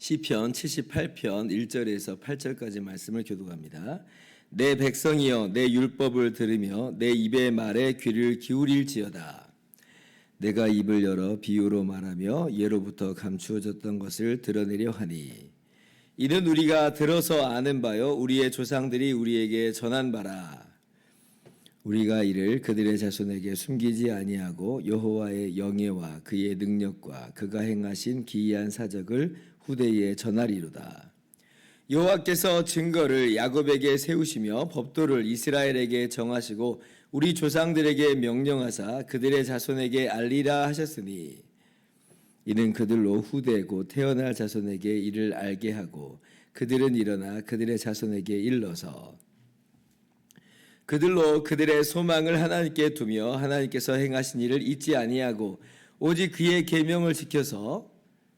시편 78편 1절에서 8절까지 말씀을 교독합니다. 내 백성이여 내 율법을 들으며 내 입의 말에 귀를 기울일지어다. 내가 입을 열어 비유로 말하며 예로부터 감추어졌던 것을 드러내려 하니 이는 우리가 들어서 아는 바요 우리의 조상들이 우리에게 전한 바라. 우리가 이를 그들의 자손에게 숨기지 아니하고 여호와의 영예와 그의 능력과 그가 행하신 기이한 사적을 후대에 전하리로다. 여호와께서 증거를 야곱에게 세우시며 법도를 이스라엘에게 정하시고 우리 조상들에게 명령하사 그들의 자손에게 알리라 하셨으니 이는 그들로 후대 곧 태어날 자손에게 이를 알게 하고 그들은 일어나 그들의 자손에게 일러서 그들로 그들의 소망을 하나님께 두며 하나님께서 행하신 일을 잊지 아니하고 오직 그의 계명을 지켜서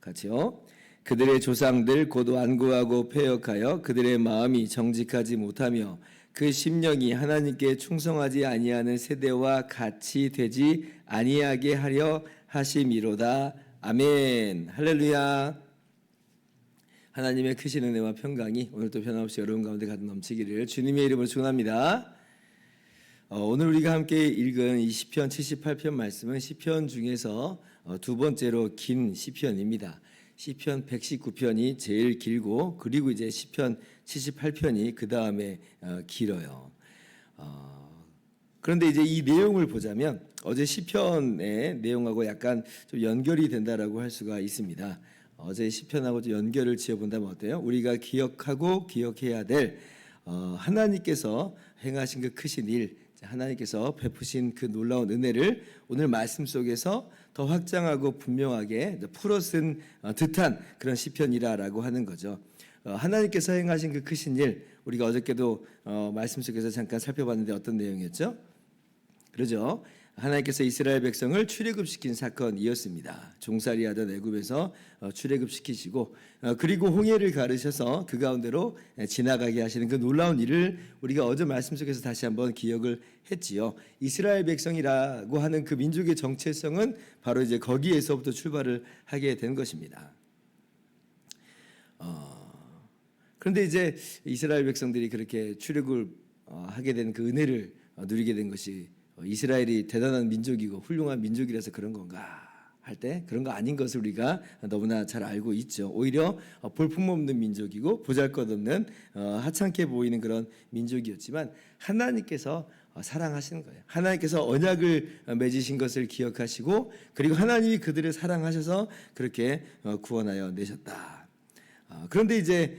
같이요 그들의 조상들 곧 완고하고 패역하여 그들의 마음이 정직하지 못하며 그 심령이 하나님께 충성하지 아니하는 세대와 같이 되지 아니하게 하려 하심이로다. 아멘. 할렐루야. 하나님의 크신 은혜와 평강이 오늘도 변함없이 여러분 가운데 가득 넘치기를 주님의 이름으로 축원합니다. 오늘 우리가 함께 읽은 이 시편 78편 말씀은 시편 중에서 두 번째로 긴 시편입니다. 시편 119편이 제일 길고 그리고 이제 시편 78편이 그 다음에 길어요. 그런데 이제 이 내용을 보자면 어제 시편의 내용하고 약간 좀 연결이 된다라고 할 수가 있습니다. 어제 시편하고 좀 연결을 지어본다면 어때요? 우리가 기억하고 기억해야 될 하나님께서 행하신 그 크신 일, 하나님께서 베푸신 그 놀라운 은혜를 오늘 말씀 속에서 더 확장하고 분명하게 풀어 쓴 듯한 그런 시편이라고 하는 거죠. 하나님께서 행하신 그 크신 일, 우리가 어저께도 말씀 속에서 잠깐 살펴봤는데 어떤 내용이었죠? 그러죠. 하나님께서 이스라엘 백성을 출애굽시킨 사건이었습니다. 종살이하던 애굽에서 출애굽시키시고 그리고 홍해를 가르셔서 그 가운데로 지나가게 하시는 그 놀라운 일을 우리가 어제 말씀 속에서 다시 한번 기억을 했지요. 이스라엘 백성이라고 하는 그 민족의 정체성은 바로 이제 거기에서부터 출발을 하게 된 것입니다. 그런데 이제 이스라엘 백성들이 그렇게 출애굽을 하게 된 그 은혜를 누리게 된 것이 이스라엘이 대단한 민족이고 훌륭한 민족이라서 그런 건가 할 때 그런 거 아닌 것을 우리가 너무나 잘 알고 있죠. 오히려 볼품없는 민족이고 보잘것없는 하찮게 보이는 그런 민족이었지만 하나님께서 사랑하시는 거예요. 하나님께서 언약을 맺으신 것을 기억하시고 그리고 하나님이 그들을 사랑하셔서 그렇게 구원하여 내셨다. 그런데 이제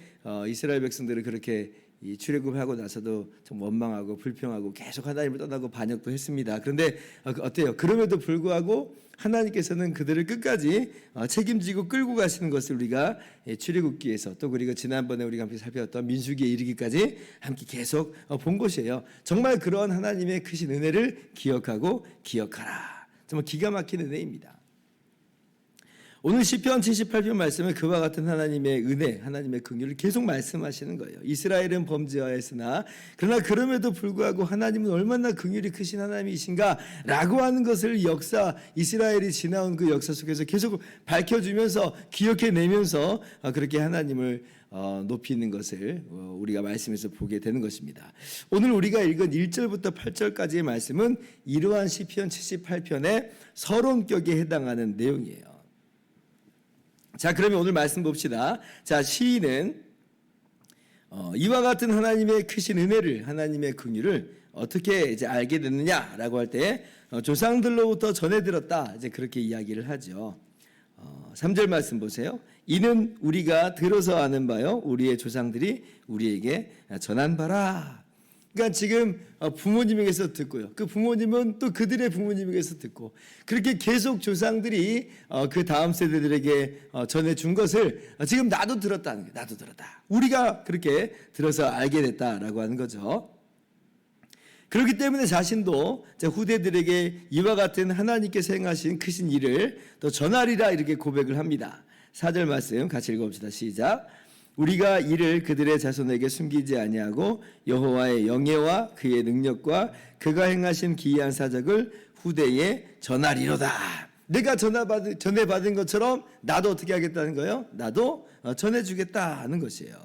이스라엘 백성들을 그렇게 이 출애굽하고 나서도 좀 원망하고 불평하고 계속 하나님을 떠나고 반역도 했습니다. 그런데 어때요? 그럼에도 불구하고 하나님께서는 그들을 끝까지 책임지고 끌고 가시는 것을 우리가 출애굽기에서 또 그리고 지난번에 우리가 함께 살펴봤던 민수기에 이르기까지 함께 계속 본 것이에요. 정말 그러한 하나님의 크신 은혜를 기억하고 기억하라. 정말 기가 막힌 은혜입니다. 오늘 시편 78편 말씀은 그와 같은 하나님의 은혜, 하나님의 긍휼을 계속 말씀하시는 거예요. 이스라엘은 범죄하였으나 그러나 그럼에도 불구하고 하나님은 얼마나 긍휼이 크신 하나님이신가라고 하는 것을 이스라엘이 지나온 그 역사 속에서 계속 밝혀주면서 기억해내면서 그렇게 하나님을 높이는 것을 우리가 말씀에서 보게 되는 것입니다. 오늘 우리가 읽은 1절부터 8절까지의 말씀은 이러한 시편 78편의 서론격에 해당하는 내용이에요. 자, 그러면 오늘 말씀 봅시다. 자, 시인은 이와 같은 하나님의 크신 은혜를, 하나님의 긍휼을 어떻게 이제 알게 됐느냐라고 할 때 조상들로부터 전해 들었다. 이제 그렇게 이야기를 하죠. 3절 말씀 보세요. 이는 우리가 들어서 아는 바요 우리의 조상들이 우리에게 전한 바라. 그러니까 지금 부모님에게서 듣고요. 그 부모님은 또 그들의 부모님에게서 듣고 그렇게 계속 조상들이 그 다음 세대들에게 전해준 것을 지금 나도 들었다는 거예요. 나도 들었다. 우리가 그렇게 들어서 알게 됐다라고 하는 거죠. 그렇기 때문에 자신도 후대들에게 이와 같은 하나님께서 행하신 크신 일을 또 전하리라 이렇게 고백을 합니다. 4절 말씀 같이 읽어봅시다. 시작. 우리가 이를 그들의 자손에게 숨기지 아니하고 여호와의 영예와 그의 능력과 그가 행하신 기이한 사적을 후대에 전하리로다. 내가 전해받은 것처럼 나도 어떻게 하겠다는 거예요? 나도 전해주겠다 하는 것이에요.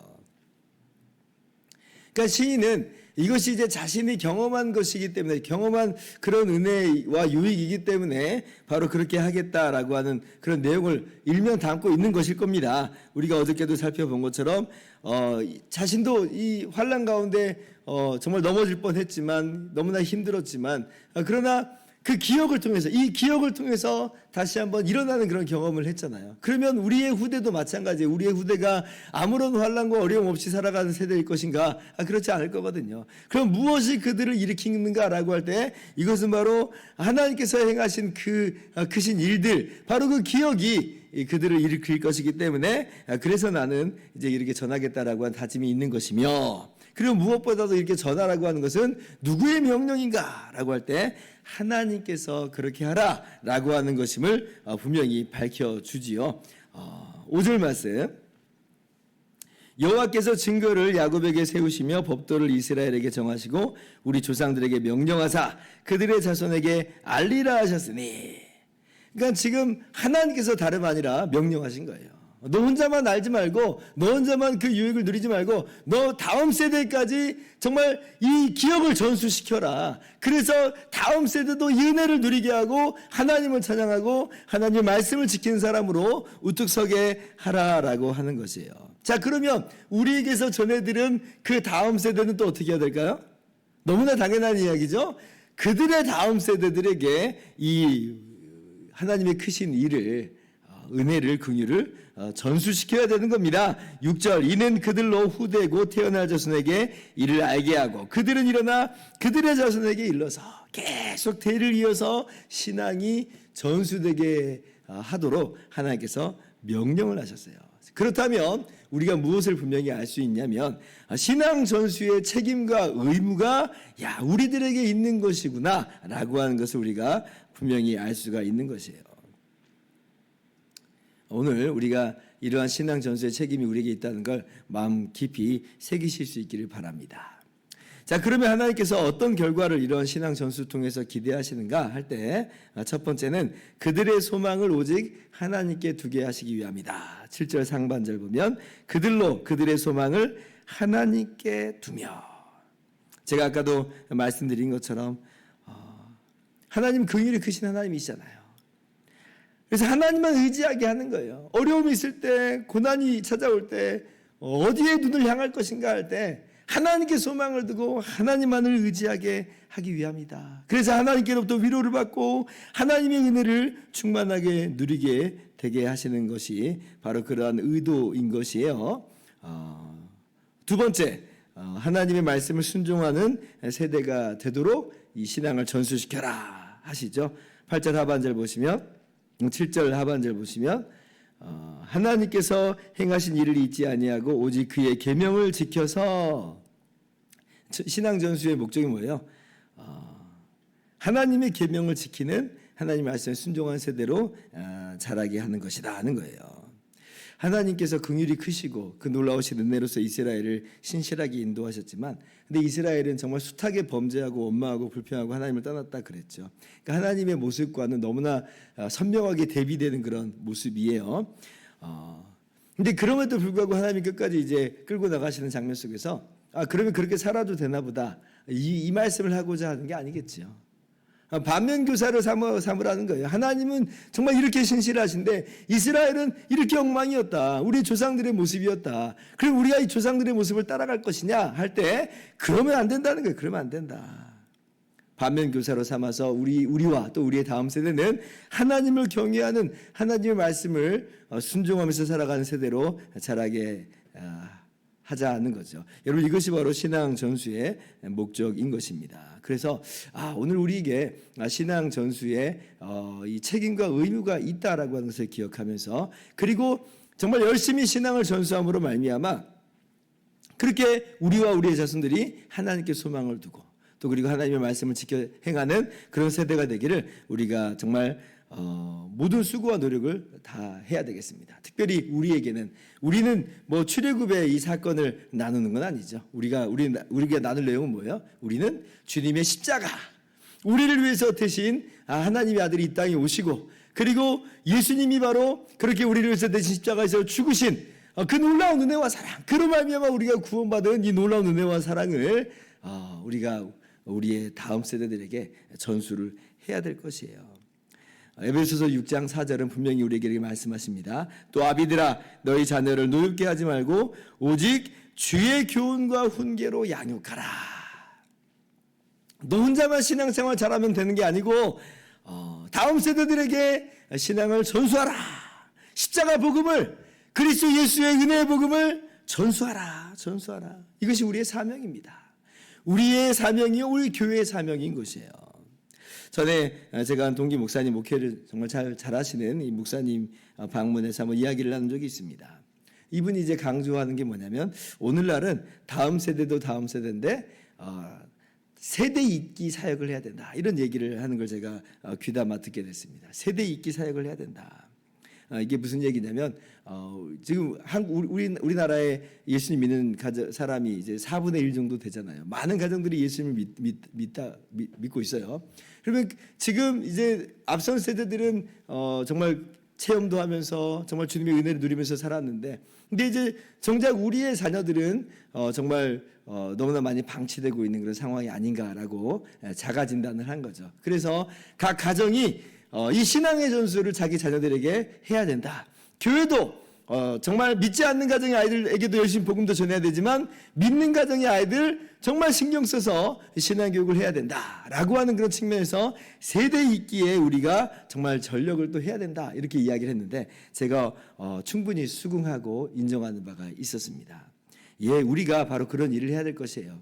그러니까 시인은 이것이 이제 자신이 경험한 것이기 때문에, 경험한 그런 은혜와 유익이기 때문에 바로 그렇게 하겠다라고 하는 그런 내용을 일면 담고 있는 것일 겁니다. 우리가 어저께도 살펴본 것처럼 자신도 이 환난 가운데 정말 넘어질 뻔했지만, 너무나 힘들었지만, 그러나 그 기억을 통해서, 이 기억을 통해서 다시 한번 일어나는 그런 경험을 했잖아요. 그러면 우리의 후대도 마찬가지예요. 우리의 후대가 아무런 환난과 어려움 없이 살아가는 세대일 것인가? 그렇지 않을 거거든요. 그럼 무엇이 그들을 일으키는가라고 할 때, 이것은 바로 하나님께서 행하신 그 크신 일들, 바로 그 기억이 그들을 일으킬 것이기 때문에, 그래서 나는 이제 이렇게 전하겠다라고 한 다짐이 있는 것이며, 그리고 무엇보다도 이렇게 전하라고 하는 것은 누구의 명령인가라고 할 때 하나님께서 그렇게 하라라고 하는 것임을 분명히 밝혀주지요. 5절 말씀. 여호와께서 증거를 야곱에게 세우시며 법도를 이스라엘에게 정하시고 우리 조상들에게 명령하사 그들의 자손에게 알리라 하셨으니. 그러니까 지금 하나님께서 다름 아니라 명령하신 거예요. 너 혼자만 알지 말고, 너 혼자만 그 유익을 누리지 말고, 너 다음 세대까지 정말 이 기억을 전수시켜라. 그래서 다음 세대도 이 은혜를 누리게 하고 하나님을 찬양하고 하나님의 말씀을 지키는 사람으로 우뚝 서게 하라라고 하는 것이에요. 자, 그러면 우리에게서 전해들은 그 다음 세대는 또 어떻게 해야 될까요? 너무나 당연한 이야기죠. 그들의 다음 세대들에게 이 하나님의 크신 일을, 은혜를, 긍휼을 전수시켜야 되는 겁니다. 6절. 이는 그들로 후대고 태어날 자손에게 이를 알게 하고 그들은 일어나 그들의 자손에게 일러서 계속 대를 이어서 신앙이 전수되게 하도록 하나님께서 명령을 하셨어요. 그렇다면 우리가 무엇을 분명히 알 수 있냐면, 신앙 전수의 책임과 의무가 우리들에게 있는 것이구나 라고 하는 것을 우리가 분명히 알 수가 있는 것이에요. 오늘 우리가 이러한 신앙 전수의 책임이 우리에게 있다는 걸 마음 깊이 새기실 수 있기를 바랍니다. 자, 그러면 하나님께서 어떤 결과를 이러한 신앙 전수 통해서 기대하시는가 할 때, 첫 번째는 그들의 소망을 오직 하나님께 두게 하시기 위함이다. 7절 상반절 보면 그들로 그들의 소망을 하나님께 두며, 제가 아까도 말씀드린 것처럼 하나님 긍휼이 크신 하나님이시잖아요. 그래서 하나님만 의지하게 하는 거예요. 어려움이 있을 때, 고난이 찾아올 때 어디에 눈을 향할 것인가 할 때 하나님께 소망을 두고 하나님만을 의지하게 하기 위함이다. 그래서 하나님께로부터 위로를 받고 하나님의 은혜를 충만하게 누리게 되게 하시는 것이 바로 그러한 의도인 것이에요. 두 번째, 하나님의 말씀을 순종하는 세대가 되도록 이 신앙을 전수시켜라 하시죠. 8절 하반절 보시면, 7절 하반절 보시면, 하나님께서 행하신 일을 잊지 아니하고 오직 그의 계명을 지켜서, 신앙 전수의 목적이 뭐예요? 하나님의 계명을 지키는, 하나님 말씀에 순종한 세대로 자라게 하는 것이다 하는 거예요. 하나님께서 긍휼이 크시고 그 놀라우신 은혜로서 이스라엘을 신실하게 인도하셨지만, 근데 이스라엘은 정말 숱하게 범죄하고 원망하고 불평하고 하나님을 떠났다 그랬죠. 그러니까 하나님의 모습과는 너무나 선명하게 대비되는 그런 모습이에요. 근데 그럼에도 불구하고 하나님이 끝까지 이제 끌고 나가시는 장면 속에서, 그러면 그렇게 살아도 되나 보다, 이 말씀을 하고자 하는 게 아니겠죠. 반면교사를 삼으라는 거예요. 하나님은 정말 이렇게 신실하신데 이스라엘은 이렇게 엉망이었다. 우리 조상들의 모습이었다. 그럼 우리가 이 조상들의 모습을 따라갈 것이냐 할 때, 그러면 안 된다는 거예요. 그러면 안 된다. 반면교사로 삼아서 우리와 또 우리의 다음 세대는 하나님을 경외하는, 하나님의 말씀을 순종하면서 살아가는 세대로 자라게 하자는 거죠. 여러분, 이것이 바로 신앙 전수의 목적인 것입니다. 그래서 오늘 우리에게 신앙 전수의 이 책임과 의무가 있다라고 하는 것을 기억하면서, 그리고 정말 열심히 신앙을 전수함으로 말미암아 그렇게 우리와 우리의 자손들이 하나님께 소망을 두고 또 그리고 하나님의 말씀을 지켜 행하는 그런 세대가 되기를 우리가 정말 모든 수고와 노력을 다 해야 되겠습니다. 특별히 우리는 뭐 출애굽의 이 사건을 나누는 건 아니죠. 우리가 나눌 내용은 뭐예요? 우리는 주님의 십자가, 우리를 위해서 대신 하나님의 아들이 이 땅에 오시고, 그리고 예수님이 바로 그렇게 우리를 위해서 대신 십자가에서 죽으신 그 놀라운 은혜와 사랑, 그로 말미암아 우리가 구원받은 이 놀라운 은혜와 사랑을 우리가 우리의 다음 세대들에게 전수를 해야 될 것이에요. 에베소서 6장 4절은 분명히 우리에게 이렇게 말씀하십니다. 또 아비들아, 너희 자녀를 노엽게 하지 말고 오직 주의 교훈과 훈계로 양육하라. 너 혼자만 신앙생활 잘하면 되는 게 아니고 다음 세대들에게 신앙을 전수하라. 십자가 복음을, 그리스도 예수의 은혜의 복음을 전수하라. 이것이 우리의 사명입니다. 우리의 사명이요, 우리 교회의 사명인 것이에요. 전에 제가 한 동기 목사님, 목회를 정말 잘하시는 이 목사님 방문해서 한번 이야기를 나눈 적이 있습니다. 이분이 이제 강조하는 게 뭐냐면, 오늘날은 다음 세대도 다음 세대인데 세대 잇기 사역을 해야 된다, 이런 얘기를 하는 걸 제가 귀담아 듣게 됐습니다. 세대 잇기 사역을 해야 된다. 이게 무슨 얘기냐면 지금 우리나라에 예수님 믿는 사람이 이제 4분의 1 정도 되잖아요. 많은 가정들이 예수님을 믿고 있어요. 그러면 지금 이제 앞선 세대들은 정말 체험도 하면서 정말 주님의 은혜를 누리면서 살았는데, 근데 이제 정작 우리의 자녀들은 정말 너무나 많이 방치되고 있는 그런 상황이 아닌가라고 자가 진단을 한 거죠. 그래서 각 가정이 이 신앙의 전수를 자기 자녀들에게 해야 된다. 교회도 정말 믿지 않는 가정의 아이들에게도 열심히 복음도 전해야 되지만, 믿는 가정의 아이들 정말 신경 써서 신앙교육을 해야 된다라고 하는 그런 측면에서 세대 잇기에 우리가 정말 전력을 또 해야 된다, 이렇게 이야기를 했는데, 제가 충분히 수긍하고 인정하는 바가 있었습니다. 우리가 바로 그런 일을 해야 될 것이에요.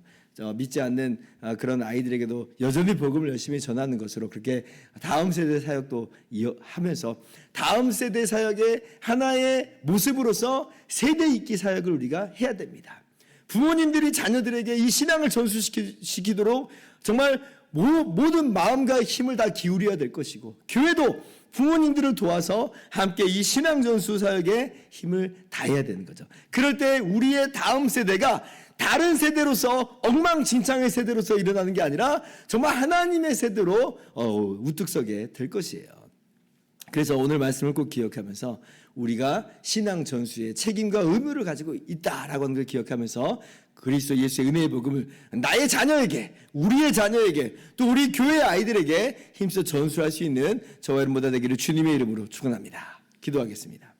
믿지 않는 그런 아이들에게도 여전히 복음을 열심히 전하는 것으로, 그렇게 다음 세대 사역도 하면서 다음 세대 사역의 하나의 모습으로서 세대 잇기 사역을 우리가 해야 됩니다. 부모님들이 자녀들에게 이 신앙을 전수시키도록 정말 모든 마음과 힘을 다 기울여야 될 것이고, 교회도 부모님들을 도와서 함께 이 신앙 전수 사역에 힘을 다해야 되는 거죠. 그럴 때 우리의 다음 세대가 다른 세대로서, 엉망진창의 세대로서 일어나는 게 아니라 정말 하나님의 세대로 우뚝 서게 될 것이에요. 그래서 오늘 말씀을 꼭 기억하면서 우리가 신앙 전수의 책임과 의무를 가지고 있다라고 하는 걸 기억하면서 그리스도 예수의 은혜의 복음을 나의 자녀에게, 우리의 자녀에게, 또 우리 교회 아이들에게 힘써 전수할 수 있는 저와 여러분 모두 되기를 주님의 이름으로 축원합니다. 기도하겠습니다.